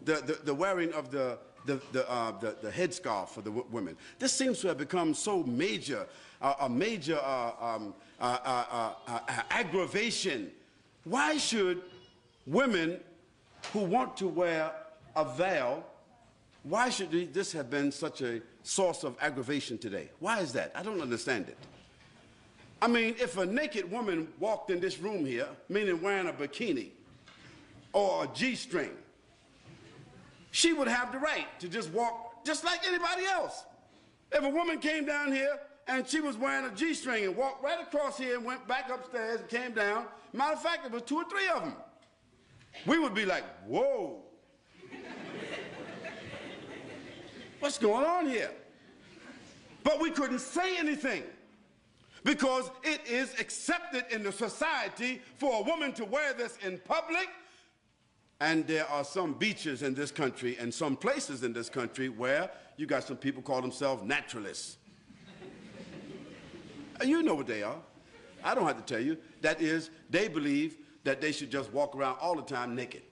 the wearing of the headscarf for the women. This seems to have become so major, a major aggravation. Why should women who want to wear a veil, why should this have been such a source of aggravation today? Why is that? I don't understand it. I mean, if a naked woman walked in this room here, meaning wearing a bikini or a G-string, she would have the right to just walk just like anybody else. If a woman came down here and she was wearing a G-string and walked right across here and went back upstairs and came down, matter of fact, there was 2 or 3 of them, we would be like, whoa. What's going on here? But we couldn't say anything because it is accepted in the society for a woman to wear this in public. And there are some beaches in this country and some places in this country where you got some people call themselves naturalists. You know what they are. I don't have to tell you. That is, they believe that they should just walk around all the time naked.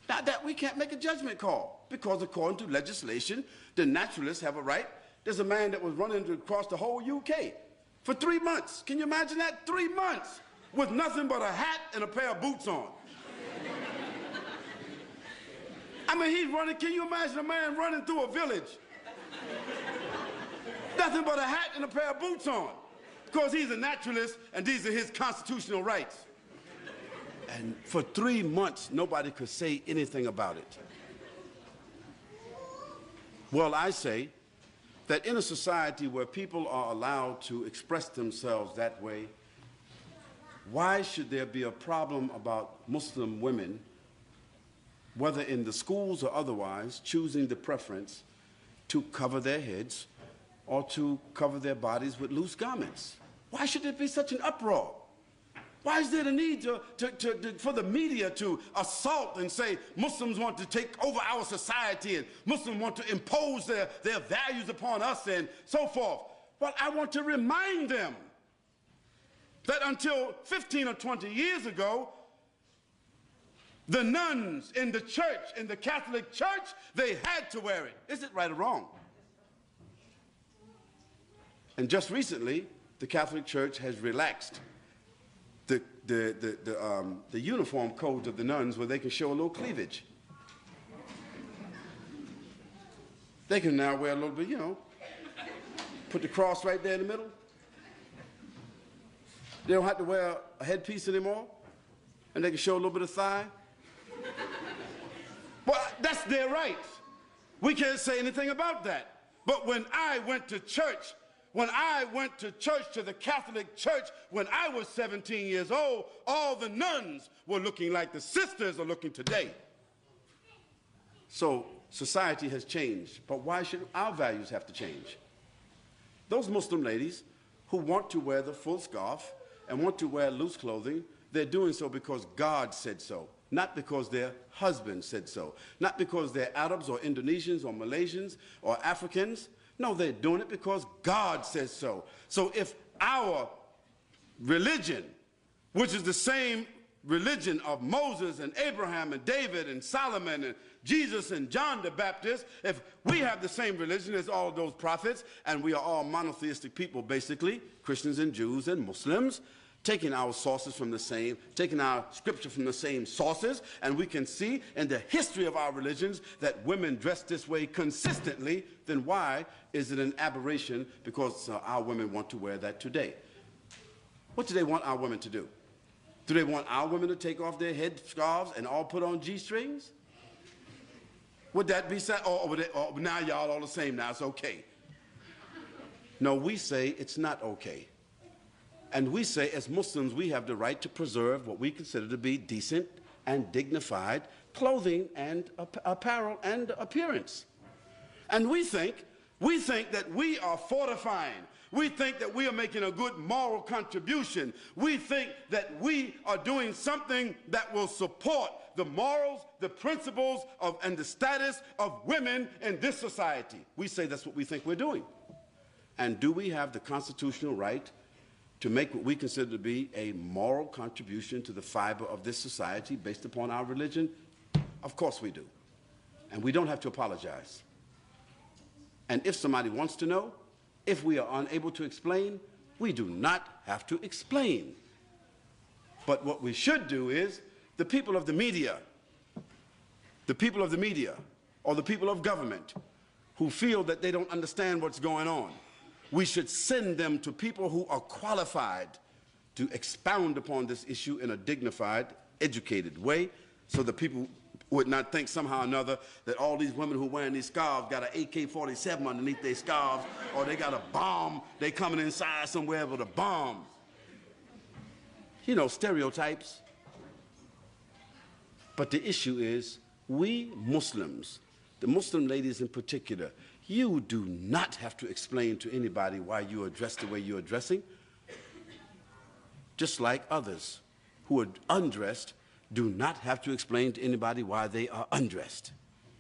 Now that we can't make a judgment call because according to legislation, the naturalists have a right. There's a man that was running across the whole UK for 3 months. Can you imagine that? 3 months with nothing but a hat and a pair of boots on. I mean, he's running. Can you imagine a man running through a village? Nothing but a hat and a pair of boots on. Because he's a naturalist and these are his constitutional rights. And for 3 months, nobody could say anything about it. Well, I say that in a society where people are allowed to express themselves that way, why should there be a problem about Muslim women, whether in the schools or otherwise, choosing the preference to cover their heads or to cover their bodies with loose garments? Why should there be such an uproar? Why is there the need for the media to assault and say Muslims want to take over our society and Muslims want to impose their values upon us and so forth? Well, I want to remind them that until 15 or 20 years ago, the nuns in the church, in the Catholic Church, they had to wear it. Is it right or wrong? And just recently, the Catholic Church has relaxed the uniform codes of the nuns where they can show a little cleavage. They can now wear a little bit, you know, put the cross right there in the middle. They don't have to wear a headpiece anymore, and they can show a little bit of thigh. Well, that's their right. We can't say anything about that. But when I went to church, to the Catholic Church, when I was 17 years old, all the nuns were looking like the sisters are looking today. So society has changed, but why should our values have to change? Those Muslim ladies who want to wear the full scarf and want to wear loose clothing, they're doing so because God said so, not because their husband said so, not because they're Arabs or Indonesians or Malaysians or Africans. No, they're doing it because God says so. So if our religion, which is the same religion of Moses and Abraham and David and Solomon and Jesus and John the Baptist, if we have the same religion as all those prophets, and we are all monotheistic people basically, Christians and Jews and Muslims, taking our sources from the same, taking our scripture from the same sources, and we can see in the history of our religions that women dress this way consistently, then why is it an aberration because our women want to wear that today? What do they want our women to do? Do they want our women to take off their head scarves and all put on G-strings? Would that be sad? Or now y'all all the same now, it's okay. No, we say it's not okay. And we say, as Muslims, we have the right to preserve what we consider to be decent and dignified clothing and apparel and appearance. And we think that we are fortifying. We think that we are making a good moral contribution. We think that we are doing something that will support the morals, the principles and the status of women in this society. We say that's what we think we're doing. And do we have the constitutional right to make what we consider to be a moral contribution to the fiber of this society based upon our religion? Of course we do. And we don't have to apologize. And if somebody wants to know, if we are unable to explain, we do not have to explain. But what we should do is, the people of the media, or the people of government who feel that they don't understand what's going on, we should send them to people who are qualified to expound upon this issue in a dignified, educated way, so that people would not think somehow or another that all these women who are wearing these scarves got an AK-47 underneath their scarves, or they got a bomb, they coming inside somewhere with a bomb. You know, stereotypes. But the issue is, we Muslims, the Muslim ladies in particular, you do not have to explain to anybody why you are dressed the way you are dressing, just like others who are undressed do not have to explain to anybody why they are undressed.